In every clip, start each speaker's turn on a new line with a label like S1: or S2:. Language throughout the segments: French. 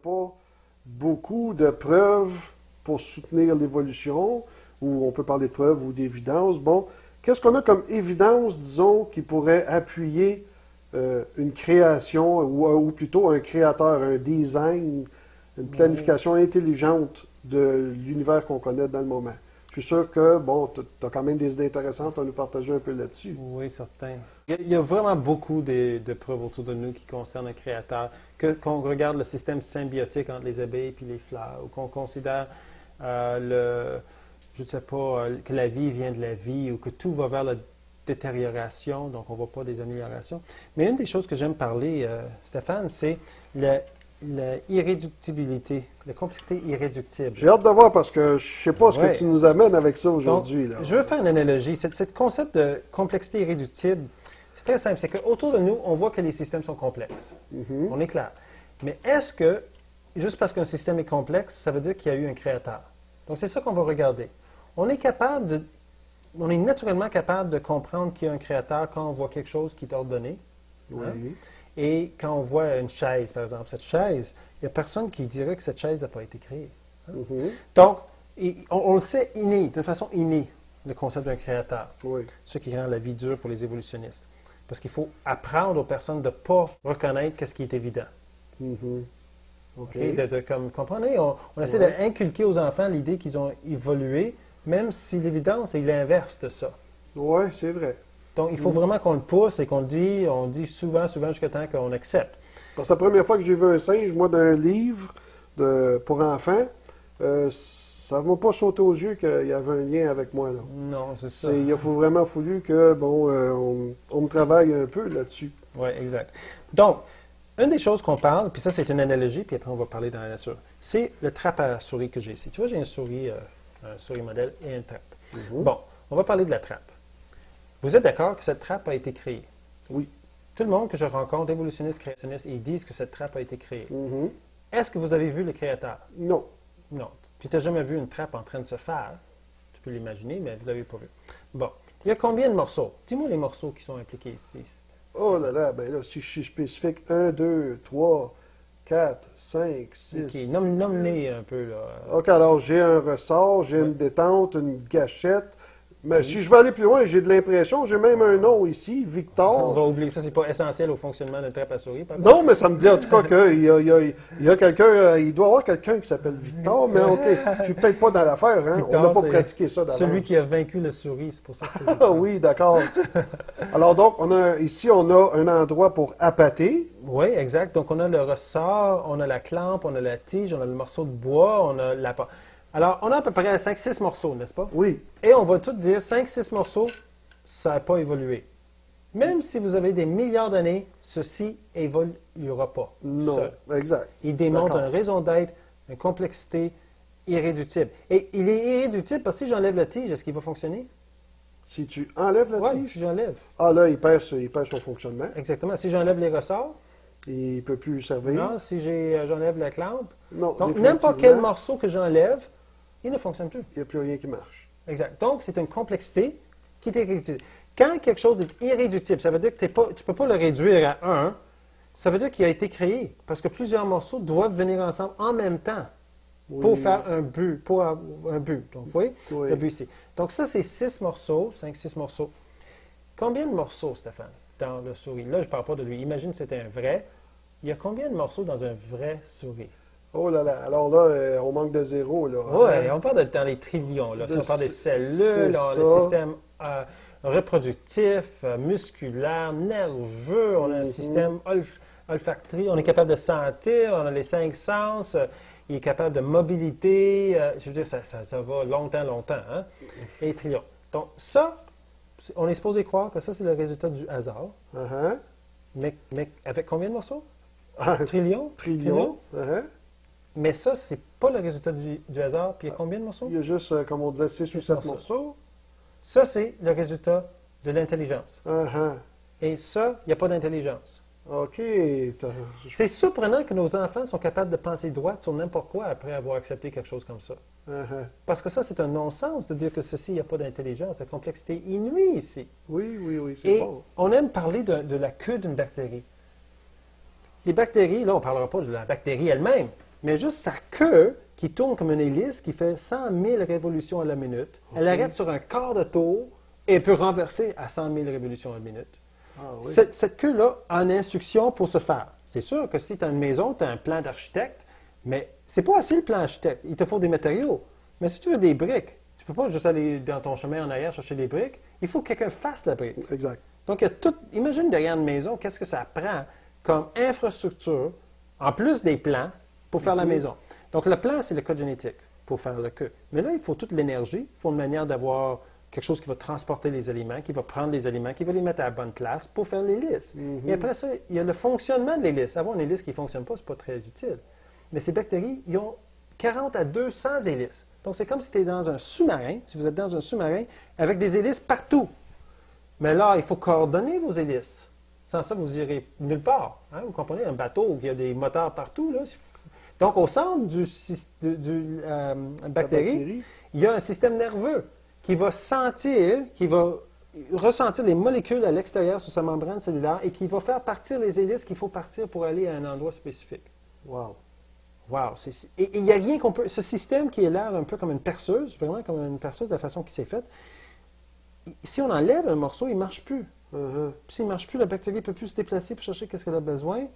S1: pas beaucoup de preuves pour soutenir l'évolution, ou on peut parler de preuves ou d'évidence. Bon, qu'est-ce qu'on a comme évidence, disons, qui pourrait appuyer une création, ou plutôt un créateur, un design, une planification intelligente de l'univers qu'on connaît dans le moment? Je suis sûr que, bon, tu as quand même des idées intéressantes à nous partager un peu là-dessus.
S2: Oui, certain. Il y a vraiment beaucoup de preuves autour de nous qui concernent un créateur. Qu'on regarde le système symbiotique entre les abeilles et les fleurs, ou qu'on considère je ne sais pas, que la vie vient de la vie, ou que tout va vers la détérioration, donc on ne voit pas des améliorations. Mais une des choses que j'aime parler, Stéphane, c'est l'irréductibilité, la complexité irréductible.
S1: J'ai hâte de voir parce que je ne sais pas ce que tu nous amènes avec ça aujourd'hui.
S2: Donc, je veux faire une analogie. Ce concept de complexité irréductible, c'est très simple. C'est qu'autour de nous, on voit que les systèmes sont complexes. On est clair. Mais est-ce que, juste parce qu'un système est complexe, ça veut dire qu'il y a eu un créateur? Donc, c'est ça qu'on va regarder. On est naturellement capable de comprendre qu'il y a un créateur quand on voit quelque chose qui est ordonné.
S1: Oui.
S2: Hein? Et quand on voit une chaise, par exemple, cette chaise, il n'y a personne qui dirait que cette chaise n'a pas été créée. Hein? Donc, on le sait d'une façon innée, le concept d'un créateur.
S1: Oui.
S2: Ce qui rend la vie dure pour les évolutionnistes. Parce qu'il faut apprendre aux personnes de ne pas reconnaître ce qui est évident.
S1: Okay.
S2: Comme comprenez, on essaie d'inculquer aux enfants l'idée qu'ils ont évolué, même si l'évidence est l'inverse de ça.
S1: Oui, c'est vrai.
S2: Donc, il faut vraiment qu'on le pousse et qu'on le dit, on dit souvent jusqu'à temps qu'on accepte.
S1: Parce que la première fois que j'ai vu un singe, moi, d'un livre pour enfants, ça ne m'a pas sauté aux yeux qu'il y avait un lien avec moi, là.
S2: Non, c'est ça.
S1: Il a vraiment fallu que, bon, on me travaille un peu là-dessus.
S2: Oui, exact. Donc, une des choses qu'on parle, puis ça, c'est une analogie, puis après, on va parler dans la nature, c'est le trappe à souris que j'ai ici. Tu vois, j'ai une souris, un souris modèle et une trappe. Bon, on va parler de la trappe. Vous êtes d'accord que cette trappe a été créée?
S1: Oui.
S2: Tout le monde que je rencontre, évolutionnistes, créationnistes, ils disent que cette trappe a été créée. Est-ce que vous avez vu le créateur?
S1: Non.
S2: Non. Puis tu n'as jamais vu une trappe en train de se faire. Tu peux l'imaginer, mais vous ne l'avez pas vu. Bon. Il y a combien de morceaux? Dis-moi les morceaux qui sont impliqués ici.
S1: Oh là là, ben là, si je suis spécifique, 1, 2, 3, 4, 5, 6...
S2: OK, nomme-les un peu, là.
S1: OK, alors j'ai un ressort, j'ai une détente, une gâchette. Mais si je veux aller plus loin, j'ai de l'impression, j'ai même un nom ici, Victor.
S2: On va oublier ça, c'est pas essentiel au fonctionnement d'une trappe à souris.
S1: Non, mais ça me dit en tout cas qu'il y a quelqu'un, il doit y avoir quelqu'un qui s'appelle Victor, mais OK, je suis peut-être pas dans l'affaire, hein?
S2: Victor,
S1: on n'a pas pratiqué ça d'avance.
S2: Celui qui a vaincu le souris, c'est pour ça que c'est
S1: Ah oui, d'accord. Alors donc, ici, on a un endroit pour appâter.
S2: Oui, exact. Donc, on a le ressort, on a la clampe, on a la tige, on a le morceau de bois, on a la... Alors, on a à peu près 5-6 morceaux, n'est-ce pas?
S1: Oui.
S2: Et on va tout dire, 5-6 morceaux, ça n'a pas évolué. Même si vous avez des milliards d'années, ceci évoluera pas.
S1: Non,
S2: seul.
S1: exact.
S2: Il démontre une raison d'être, une complexité irréductible. Et il est irréductible parce que si j'enlève la tige, est-ce qu'il va fonctionner?
S1: Si tu enlèves la
S2: Oui,
S1: tige?
S2: si j'enlève.
S1: Ah là, il perd son fonctionnement.
S2: Exactement. Si j'enlève les ressorts?
S1: Il ne peut plus servir.
S2: Non. Si j'enlève la clampe?
S1: Non,
S2: donc, n'importe quel morceau que j'enlève, il ne fonctionne plus.
S1: Il n'y a plus rien qui marche.
S2: Exact. Donc, c'est une complexité qui est irréductible. Quand quelque chose est irréductible, ça veut dire que tu ne peux pas le réduire à un. Ça veut dire qu'il a été créé. Parce que plusieurs morceaux doivent venir ensemble en même temps pour faire un but. Donc, vous voyez, le but ici. Donc, ça, c'est 6 morceaux, 5-6 morceaux. Combien de morceaux, Stéphane, dans le souris? Là, je ne parle pas de lui. Imagine que c'était un vrai. Il y a combien de morceaux dans un vrai souris?
S1: Oh là là, alors là, on manque de zéro, là.
S2: Oui, on parle dans les trillions, là. Si on parle des cellules, le système reproductif, musculaire, nerveux, on a un système olfactory, on est capable de sentir, on a les 5 sens, il est capable de mobilité, je veux dire, ça va longtemps, hein? Et trillions. Donc ça, on est supposé croire que ça, c'est le résultat du hasard. Mais avec combien de morceaux? Trillions?
S1: Trillions.
S2: Mais ça, c'est pas le résultat du hasard. Puis il y a combien de morceaux?
S1: Il y a juste, comme on disait, 6 ou 7 morceaux.
S2: Ça, c'est le résultat de l'intelligence. Et ça, il n'y a pas d'intelligence.
S1: OK.
S2: C'est surprenant que nos enfants sont capables de penser droite sur n'importe quoi après avoir accepté quelque chose comme ça. Parce que ça, c'est un non-sens de dire que ceci, il n'y a pas d'intelligence. La complexité inouïe ici.
S1: Oui, c'est bon.
S2: Et on aime parler de la queue d'une bactérie. Les bactéries, là, on ne parlera pas de la bactérie elle-même, mais juste sa queue qui tourne comme une hélice qui fait 100 000 révolutions à la minute. Elle arrête sur un quart de tour et peut renverser à 100 000 révolutions à la minute.
S1: Ah, oui.
S2: Cette queue-là a une instruction pour se faire. C'est sûr que si tu as une maison, tu as un plan d'architecte, mais c'est pas assez le plan d'architecte. Il te faut des matériaux. Mais si tu veux des briques, tu peux pas juste aller dans ton chemin en arrière chercher des briques. Il faut que quelqu'un fasse la brique.
S1: Exact.
S2: Donc, il y a tout. Imagine derrière une maison, qu'est-ce que ça prend comme infrastructure, en plus des plans, pour faire la maison. Donc, le plan, c'est le code génétique pour faire le queue. Mais là, il faut toute l'énergie. Il faut une manière d'avoir quelque chose qui va transporter les aliments, qui va prendre les aliments, qui va les mettre à la bonne place pour faire l'hélice. Et après ça, il y a le fonctionnement de l'hélice. Avoir une hélice qui ne fonctionne pas, ce n'est pas très utile. Mais ces bactéries, ils ont 40 à 200 hélices. Donc, c'est comme si tu es dans un sous-marin, si vous êtes dans un sous-marin, avec des hélices partout. Mais là, il faut coordonner vos hélices. Sans ça, vous irez nulle part. Hein? Vous comprenez? Un bateau où il y a des moteurs partout. Là. Donc, au centre du bactérie, il y a un système nerveux qui va sentir, qui va ressentir les molécules à l'extérieur sur sa membrane cellulaire et qui va faire partir les hélices qu'il faut partir pour aller à un endroit spécifique.
S1: Wow.
S2: Wow! Et il n'y a rien qu'on peut... Ce système qui est l'air un peu comme une perceuse, vraiment comme une perceuse de la façon qu'il s'est faite, si on enlève un morceau, il ne marche plus. Puis s'il ne marche plus, la bactérie ne peut plus se déplacer pour chercher ce qu'elle a besoin.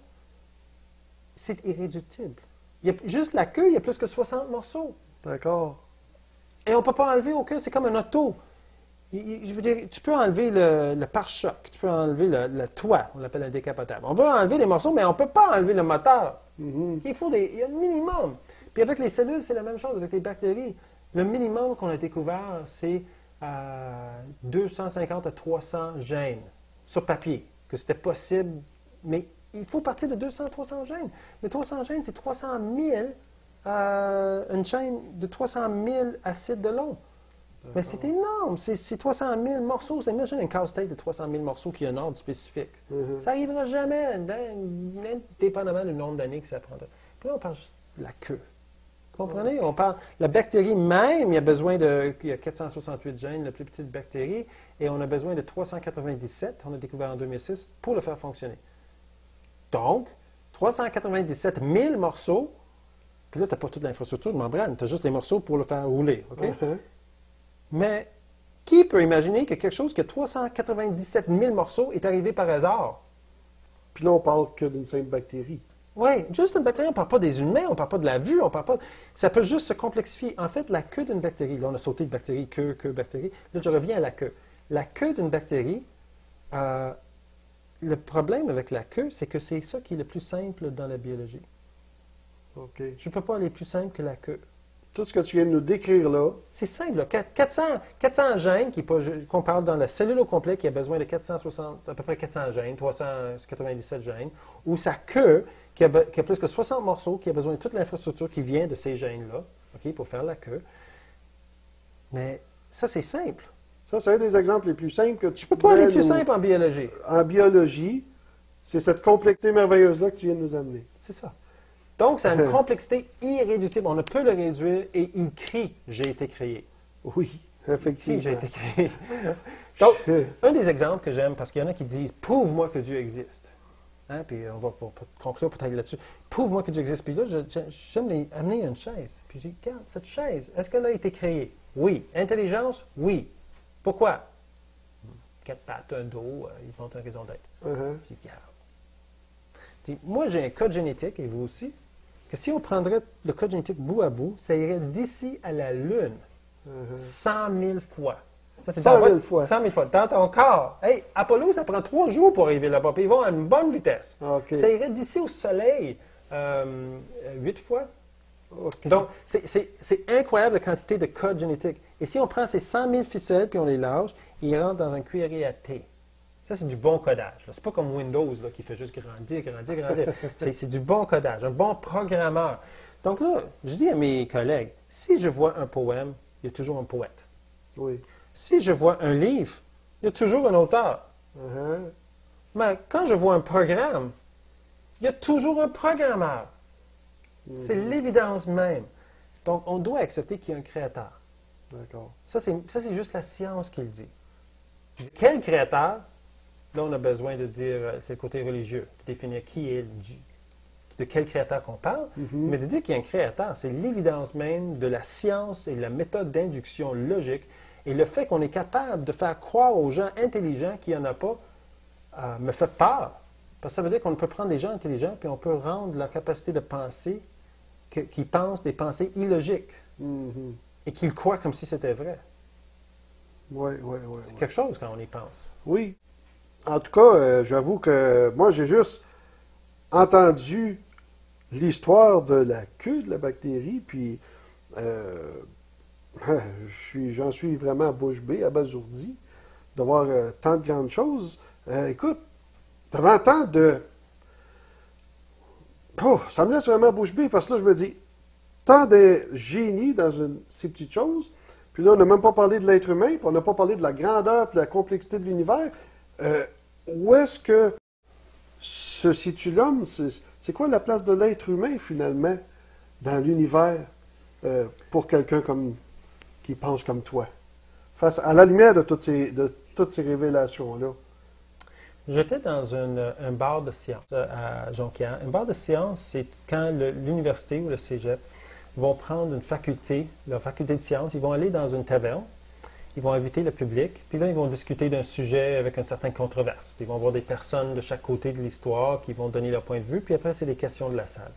S2: C'est irréductible. Il y a juste la queue, il y a plus que 60 morceaux.
S1: D'accord.
S2: Et on ne peut pas enlever aucun, c'est comme un auto. Je veux dire, tu peux enlever le pare-choc, tu peux enlever le toit, on l'appelle un décapotable. On peut enlever les morceaux, mais on ne peut pas enlever le moteur. Il y a un minimum. Puis avec les cellules, c'est la même chose avec les bactéries. Le minimum qu'on a découvert, c'est 250 à 300 gènes sur papier, que c'était possible, mais il faut partir de 200 à 300 gènes. Mais 300 gènes, c'est 300 000, une chaîne de 300 000 acides de long. Mais c'est énorme, c'est 300 000 morceaux. Imagine un casse-tête de 300 000 morceaux qui a un ordre spécifique. Ça n'arrivera jamais, dépendamment du nombre d'années que ça prendra. Puis là, on parle juste de la queue. Comprenez? On parle, la bactérie même, il y a 468 gènes, la plus petite bactérie, et on a besoin de 397, on a découvert en 2006, pour le faire fonctionner. Donc, 397 000 morceaux, puis là, tu n'as pas toute l'infrastructure de membrane, tu as juste les morceaux pour le faire rouler. OK? Mais qui peut imaginer que quelque chose qui a 397 000 morceaux est arrivé par hasard?
S1: Puis là, on parle que d'une simple bactérie.
S2: Oui, juste une bactérie, on ne parle pas des humains, on ne parle pas de la vue, on parle pas... Ça peut juste se complexifier. En fait, la queue d'une bactérie, là, on a sauté de bactérie, queue, bactérie. Là, je reviens à la queue. La queue d'une bactérie, le problème avec la queue, c'est que c'est ça qui est le plus simple dans la biologie.
S1: OK.
S2: Je ne peux pas aller plus simple que la queue.
S1: Tout ce que tu viens de nous décrire là,
S2: C'est simple, là. 400 gènes qu'on parle dans la cellule au complet qui a besoin de 460, à peu près 400 gènes, 397 gènes, ou sa queue qui a plus que 60 morceaux, qui a besoin de toute l'infrastructure qui vient de ces gènes-là, OK, pour faire la queue. Mais ça, c'est simple.
S1: ça, c'est un des exemples les plus simples que tu
S2: Je ne peux pas aller plus simple en biologie.
S1: En biologie, c'est cette complexité merveilleuse-là que tu viens de nous amener.
S2: C'est ça. Donc, ça a une complexité irréductible. On ne peut le réduire et il crie « J'ai été créé ».
S1: Oui,
S2: Il
S1: effectivement.
S2: crie « J'ai été créé ». Donc, un des exemples que j'aime, parce qu'il y en a qui disent « Prouve-moi que Dieu existe ». Hein? Puis on va conclure peut-être là-dessus. « Prouve-moi que Dieu existe ». Puis là, j'aime amener une chaise. Puis je dis « Regarde, cette chaise, est-ce qu'elle a été créée? » Oui. Intelligence? Oui. Pourquoi? 4 pattes, un dos, ils font une raison d'être. Je dis « Regarde. » Moi, j'ai un code génétique, et vous aussi, que si on prendrait le code génétique bout à bout, ça irait d'ici à la Lune 100 000 fois. Ça,
S1: 100 000 fois.
S2: 100 000 fois. Dans ton corps. Hey, Apollo, ça prend 3 jours pour arriver là-bas, puis ils vont à une bonne vitesse.
S1: OK.
S2: Ça irait d'ici au Soleil 8 fois.
S1: OK.
S2: Donc, c'est incroyable la quantité de code génétique. Et si on prend ces 100 000 ficelles, puis on les lâche, ils rentrent dans un cuillerée à thé. Ça, c'est du bon codage. Ce n'est pas comme Windows là, qui fait juste grandir. C'est du bon codage, un bon programmeur. Donc là, je dis à mes collègues, si je vois un poème, il y a toujours un poète.
S1: Oui.
S2: Si je vois un livre, il y a toujours un auteur. Mais quand je vois un programme, il y a toujours un programmeur. C'est l'évidence même. Donc, on doit accepter qu'il y a un créateur.
S1: D'accord.
S2: Ça, c'est juste la science qui le dit. Quel créateur? Là, on a besoin de dire, c'est le côté religieux, de définir qui est de quel créateur qu'on parle, mais de dire qu'il y a un créateur, c'est l'évidence même de la science et de la méthode d'induction logique. Et le fait qu'on est capable de faire croire aux gens intelligents qu'il n'y en a pas me fait peur. Parce que ça veut dire qu'on peut prendre des gens intelligents puis on peut rendre leur capacité de penser qu'ils pensent des pensées illogiques et qu'ils croient comme si c'était vrai.
S1: Oui.
S2: C'est quelque chose quand on y pense.
S1: Oui. En tout cas, j'avoue que moi, j'ai juste entendu l'histoire de la queue de la bactérie, puis j'en suis vraiment bouche bée, abasourdi, de voir tant de grandes choses. Écoute, devant tant de... Oh, ça me laisse vraiment bouche bée, parce que là, je me dis, tant de génie dans ces petites choses, puis là, on n'a même pas parlé de l'être humain, puis on n'a pas parlé de la grandeur et de la complexité de l'univers. Où est-ce que se situe l'homme? C'est quoi la place de l'être humain, finalement, dans l'univers, pour quelqu'un qui pense comme toi, face à la lumière de toutes ces révélations-là?
S2: J'étais dans un bar de sciences à Jonquière. Un bar de sciences, c'est quand l'université ou le cégep vont prendre une faculté, leur faculté de sciences, ils vont aller dans une taverne, ils vont inviter le public, puis là, ils vont discuter d'un sujet avec une certaine controverse. Puis ils vont avoir des personnes de chaque côté de l'histoire qui vont donner leur point de vue, puis après, c'est des questions de la salle.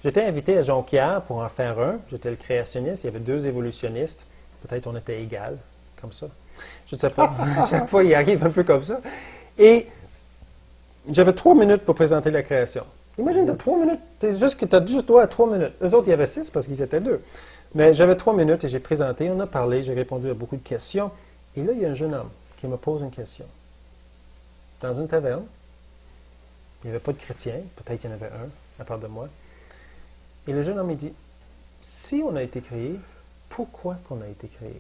S2: J'étais invité à Jonquière pour en faire un. J'étais le créationniste, il y avait 2 évolutionnistes. Peut-être on était égal, comme ça. Je ne sais pas. À chaque fois, il arrive un peu comme ça. Et j'avais 3 minutes pour présenter la création. Imagine, tu as 3 minutes. Tu as juste droit à 3 minutes. Eux autres, il y avait 6 parce qu'ils étaient 2. Mais j'avais 3 minutes et j'ai présenté, on a parlé, j'ai répondu à beaucoup de questions. Et là, il y a un jeune homme qui me pose une question. Dans une taverne, il n'y avait pas de chrétien, peut-être qu'il y en avait un, à part de moi. Et le jeune homme, il dit, si on a été créé, pourquoi qu'on a été créé?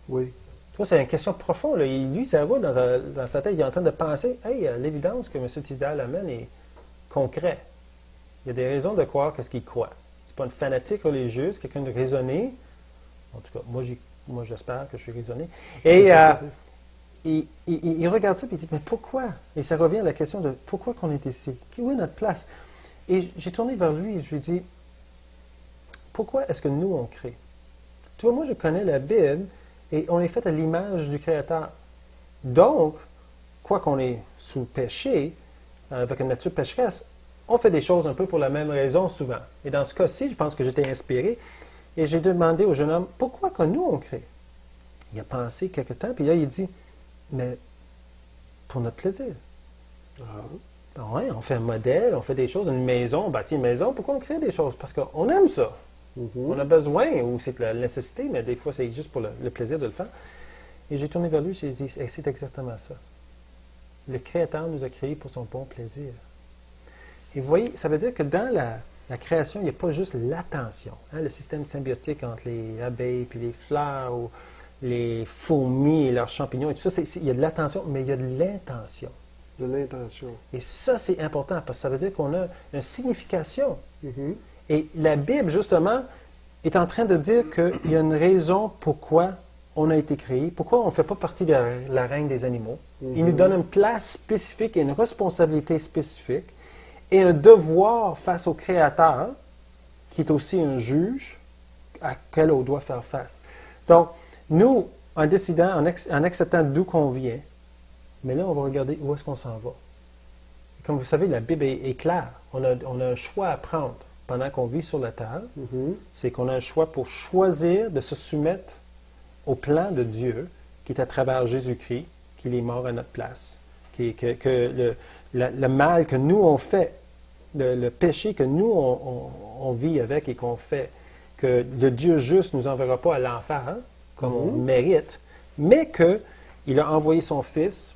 S1: Oui.
S2: Tu vois, c'est une question profonde. Là. Lui, ça va dans sa tête, il est en train de penser, hey, l'évidence que M. Tisdale amène est concret. Il y a des raisons de croire qu'est-ce qu'il croit. C'est pas une fanatique religieuse, quelqu'un de raisonné. En tout cas, moi j'espère que je suis raisonné. Et il regarde ça et il dit, mais pourquoi? Et ça revient à la question de pourquoi qu'on est ici? Où est notre place? Et j'ai tourné vers lui et je lui ai dit, pourquoi est-ce que nous on crée? Tu vois, moi je connais la Bible et on est fait à l'image du Créateur. Donc, quoi qu'on est sous péché, avec une nature pécheresse, on fait des choses un peu pour la même raison souvent. Et dans ce cas-ci, je pense que j'étais inspiré et j'ai demandé au jeune homme, pourquoi que nous on crée? Il a pensé quelque temps, puis là il dit, mais pour notre plaisir. Ben ouais, on fait un modèle, on fait des choses, une maison, on bâtit une maison, pourquoi on crée des choses? Parce qu'on aime ça. On a besoin, ou c'est la nécessité, mais des fois c'est juste pour le plaisir de le faire. Et j'ai tourné vers lui et j'ai dit, hey, c'est exactement ça. Le Créateur nous a créés pour son bon plaisir. Et vous voyez, ça veut dire que dans la création, il n'y a pas juste l'attention. Hein, le système symbiotique entre les abeilles puis les fleurs, ou les fourmis et leurs champignons, et tout ça, il y a de l'attention, mais il y a de l'intention.
S1: De l'intention.
S2: Et ça, c'est important, parce que ça veut dire qu'on a une signification. Et la Bible, justement, est en train de dire qu'il y a une raison pourquoi on a été créé, pourquoi on ne fait pas partie de la règne des animaux. Il nous donne une place spécifique et une responsabilité spécifique et un devoir face au Créateur, qui est aussi un juge, à quel on doit faire face. Donc, nous, en décidant, en acceptant d'où qu'on vient, mais là, on va regarder où est-ce qu'on s'en va. Comme vous savez, la Bible est claire. On a un choix à prendre pendant qu'on vit sur la terre. C'est qu'on a un choix pour choisir de se soumettre au plan de Dieu, qui est à travers Jésus-Christ, qu'il est mort à notre place. Que le mal que nous on fait, le péché que nous on vit avec et qu'on fait, que le Dieu juste ne nous enverra pas à l'enfer, hein, comme on mérite, mais qu'il a envoyé son Fils,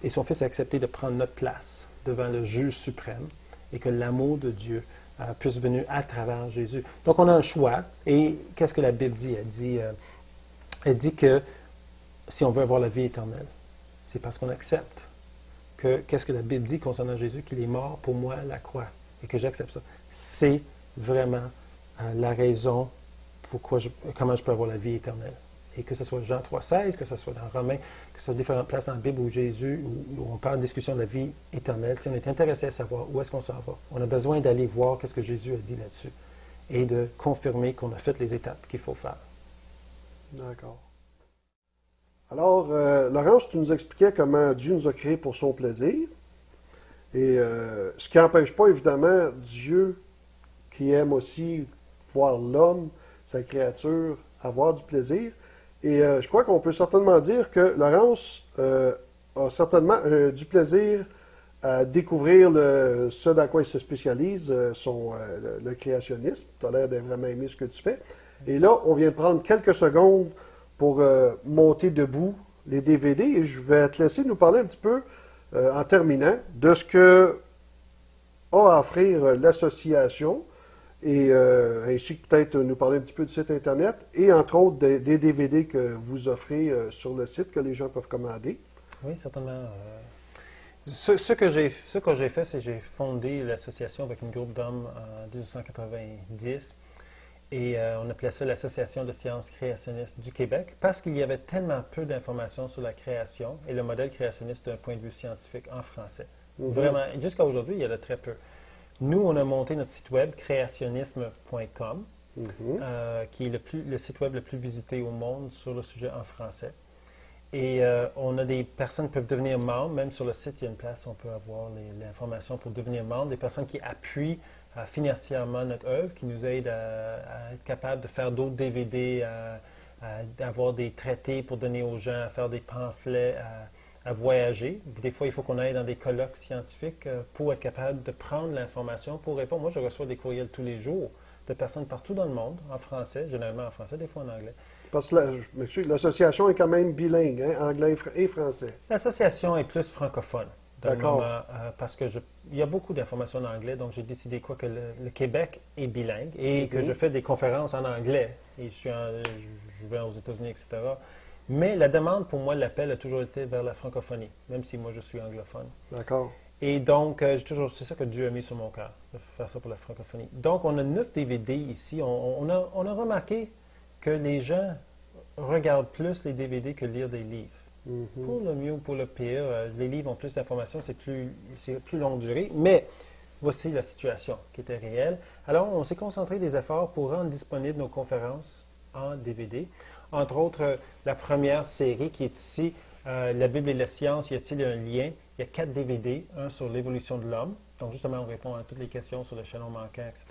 S2: et son Fils a accepté de prendre notre place devant le juge suprême, et que l'amour de Dieu puisse venir à travers Jésus. Donc on a un choix, et qu'est-ce que la Bible dit? Elle dit que si on veut avoir la vie éternelle, c'est parce qu'on accepte qu'est-ce que la Bible dit concernant Jésus, qu'il est mort pour moi à la croix, et que j'accepte ça. C'est vraiment la raison comment je peux avoir la vie éternelle. Et que ce soit Jean 3,16, que ce soit dans Romains, que ce soit différentes places dans la Bible où Jésus, où on parle de discussion de la vie éternelle, si on est intéressé à savoir où est-ce qu'on s'en va, on a besoin d'aller voir qu'est-ce que Jésus a dit là-dessus et de confirmer qu'on a fait les étapes qu'il faut faire.
S1: D'accord. Alors, Laurence, tu nous expliquais comment Dieu nous a créés pour son plaisir. Et ce qui n'empêche pas, évidemment, Dieu qui aime aussi voir l'homme, sa créature, avoir du plaisir. Et je crois qu'on peut certainement dire que Laurence a certainement du plaisir à découvrir ce dans quoi il se spécialise, le créationnisme. Tu as l'air de vraiment aimer ce que tu fais. Et là, on vient de prendre quelques secondes pour monter debout les DVD et je vais te laisser nous parler un petit peu, en terminant, de ce que a à offrir l'association et ainsi que peut-être nous parler un petit peu du site Internet et entre autres des DVD que vous offrez sur le site que les gens peuvent commander.
S2: Oui, certainement. Ce que j'ai fait, c'est que j'ai fondé l'association avec un groupe d'hommes en 1990 et on appelait ça l'Association de sciences créationnistes du Québec parce qu'il y avait tellement peu d'informations sur la création et le modèle créationniste d'un point de vue scientifique en français. Vraiment, jusqu'à aujourd'hui, il y en a très peu. Nous, on a monté notre site web créationnisme.com, qui est le site web le plus visité au monde sur le sujet en français. Et on a des personnes qui peuvent devenir membres, même sur le site, il y a une place où on peut avoir l'information pour devenir membre, des personnes qui appuient financièrement notre œuvre, qui nous aident à être capables de faire d'autres DVD, d'avoir des traités pour donner aux gens, à faire des pamphlets, à voyager. Des fois, il faut qu'on aille dans des colloques scientifiques pour être capable de prendre l'information, pour répondre. Moi, je reçois des courriels tous les jours de personnes partout dans le monde, en français, généralement en français, des fois en anglais.
S1: Parce que l'association est quand même bilingue, hein, anglais et français.
S2: L'association est plus francophone.
S1: D'accord.
S2: Parce qu'il y a beaucoup d'informations en anglais, donc j'ai décidé que le Québec est bilingue et que je fais des conférences en anglais. Et je vais aux États-Unis, etc. Mais la demande, pour moi, l'appel a toujours été vers la francophonie, même si moi, je suis anglophone.
S1: D'accord.
S2: Et donc, c'est ça que Dieu a mis sur mon cœur, de faire ça pour la francophonie. Donc, on a 9 DVD ici. On a remarqué que les gens regardent plus les DVD que lire des livres. Pour le mieux ou pour le pire, les livres ont plus d'informations, c'est plus longue durée, mais voici la situation qui était réelle. Alors, on s'est concentré des efforts pour rendre disponibles nos conférences en DVD. Entre autres, la première série qui est ici, La Bible et la science, y a-t-il un lien? Il y a 4 DVD, un sur l'évolution de l'homme. Donc, justement, on répond à toutes les questions sur le chaînon manquant, etc.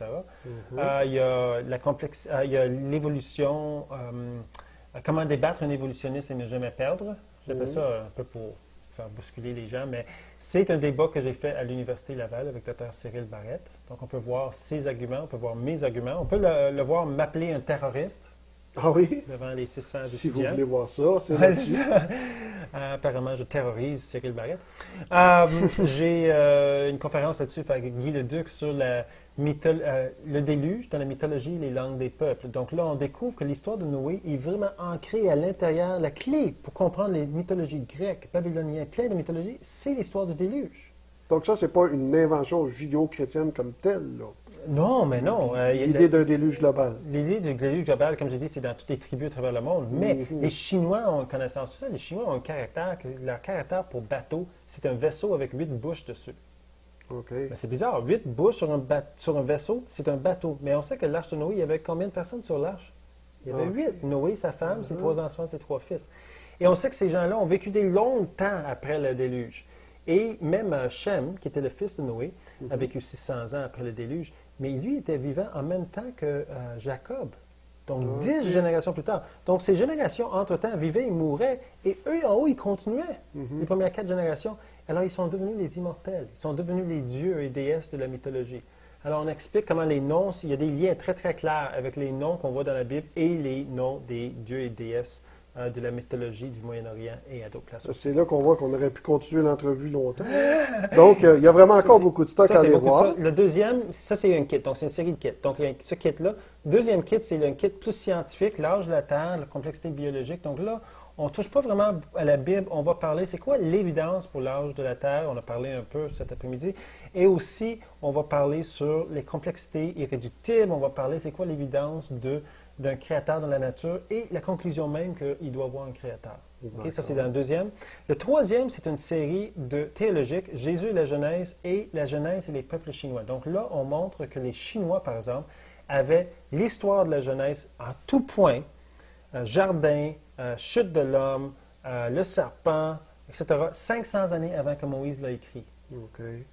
S2: Il y a l'évolution, comment débattre un évolutionniste et ne jamais perdre. J'appelle ça un peu pour faire bousculer les gens, mais c'est un débat que j'ai fait à l'Université Laval avec Dr. Cyril Barrette. Donc, on peut voir ses arguments, on peut voir mes arguments. On peut le voir m'appeler un terroriste.
S1: Ah oui?
S2: Devant les 600 étudiants.
S1: Si vous voulez voir ça, c'est
S2: là-dessus. Apparemment, je terrorise Cyril Barrette. J'ai une conférence là-dessus avec Guy Leduc sur le déluge dans la mythologie et les langues des peuples. Donc là, on découvre que l'histoire de Noé est vraiment ancrée à l'intérieur. La clé pour comprendre les mythologies grecques, babyloniennes, plein de mythologies, c'est l'histoire du déluge.
S1: Donc ça, c'est pas une invention judéo-chrétienne comme telle, là.
S2: Non, mais non.
S1: L'idée d'un déluge global.
S2: L'idée du déluge global, comme j'ai dit, c'est dans toutes les tribus à travers le monde. Mais les Chinois ont connaissance de ça. Les Chinois ont un caractère. Leur caractère pour bateau, c'est un vaisseau avec 8 bouches dessus.
S1: OK.
S2: Mais c'est bizarre. 8 bouches sur un vaisseau, c'est un bateau. Mais on sait que l'arche de Noé, il y avait combien de personnes sur l'arche? Il y avait 8. Noé, sa femme, ses 3 enfants, ses 3 fils. Et on sait que ces gens-là ont vécu des longs temps après le déluge. Et même Shem, qui était le fils de Noé, a vécu 600 ans après le déluge. Mais lui était vivant en même temps que Jacob. Donc, 10 générations plus tard. Donc, ces générations, entre-temps, vivaient et mouraient. Et eux, en haut, ils continuaient. Les premières 4 générations. Alors, ils sont devenus les immortels. Ils sont devenus les dieux et déesses de la mythologie. Alors, on explique comment les noms, il y a des liens très, très clairs avec les noms qu'on voit dans la Bible et les noms des dieux et déesses de la mythologie du Moyen-Orient et à d'autres places.
S1: C'est là qu'on voit qu'on aurait pu continuer l'entrevue longtemps. Donc, il y a vraiment encore beaucoup de stock à aller voir.
S2: Le deuxième, ça c'est un kit, donc c'est une série de kits. Donc, ce kit-là, deuxième kit, c'est un kit plus scientifique, l'âge de la Terre, la complexité biologique. Donc là, on ne touche pas vraiment à la Bible, on va parler, c'est quoi l'évidence pour l'âge de la Terre? On a parlé un peu cet après-midi. Et aussi, on va parler sur les complexités irréductibles, on va parler, c'est quoi l'évidence de d'un créateur dans la nature et la conclusion même qu'il doit avoir un créateur. Okay? Ça, c'est dans le deuxième. Le troisième, c'est une série théologique, Jésus et la Genèse et les peuples chinois. Donc là, on montre que les Chinois, par exemple, avaient l'histoire de la Genèse en tout point, jardin, chute de l'homme, le serpent, etc., 500 années avant que Moïse l'a écrit.
S1: Okay.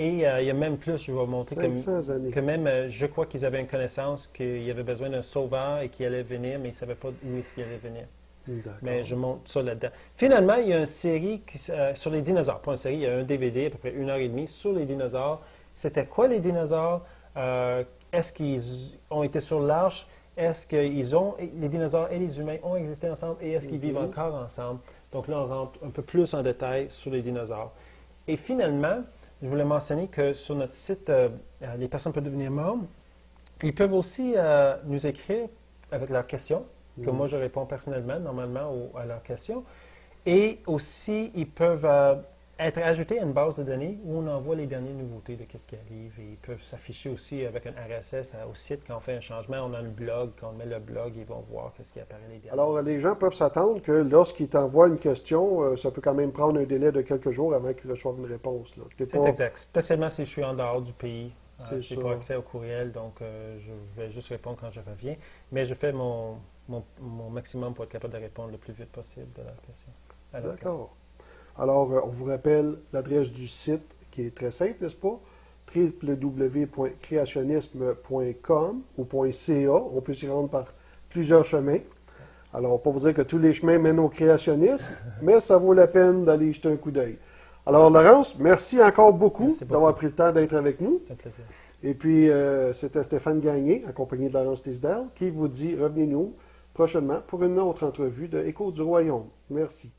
S2: Et il y a même plus, je vais vous montrer que même, je crois qu'ils avaient une connaissance qu'il y avait besoin d'un sauveur et qu'il allait venir, mais ils ne savaient pas où est-ce qu'il allait venir. Mais je montre ça là-dedans. Finalement, il y a une série sur les dinosaures. Pas une série, il y a un DVD, à peu près 1h30, sur les dinosaures. C'était quoi les dinosaures? Est-ce qu'ils ont été sur l'arche? Est-ce que les dinosaures et les humains ont existé ensemble? Et est-ce qu'ils vivent encore ensemble? Donc là, on rentre un peu plus en détail sur les dinosaures. Et finalement, je voulais mentionner que sur notre site, les personnes peuvent devenir membres. Ils peuvent aussi nous écrire avec leurs questions, que moi je réponds personnellement, normalement, à leurs questions. Et aussi, ils peuvent être ajoutés à une base de données où on envoie les dernières nouveautés de ce qui arrive. Et ils peuvent s'afficher aussi avec un RSS au site quand on fait un changement. On a le blog, quand on met le blog, ils vont voir ce qui apparaît les derniers.
S1: Alors, les gens peuvent s'attendre que lorsqu'ils t'envoient une question, ça peut quand même prendre un délai de quelques jours avant qu'ils reçoivent une réponse.
S2: C'est exact. Spécialement si je suis en dehors du pays. Je n'ai
S1: ça.
S2: pas accès au courriel, donc je vais juste répondre quand je reviens. Mais je fais mon maximum pour être capable de répondre le plus vite possible de la question.
S1: D'accord. Alors, on vous rappelle l'adresse du site qui est très simple, n'est-ce pas? www.créationnisme.com ou .ca. On peut s'y rendre par plusieurs chemins. Alors, pas vous dire que tous les chemins mènent au créationnisme, mais ça vaut la peine d'aller jeter un coup d'œil. Alors, Laurence, merci encore beaucoup d'avoir pris le temps d'être avec nous.
S2: C'est un plaisir.
S1: Et puis, c'était Stéphane Gagné, accompagné de Laurence Tisdale, qui vous dit revenez-nous prochainement pour une autre entrevue de Écho du Royaume. Merci.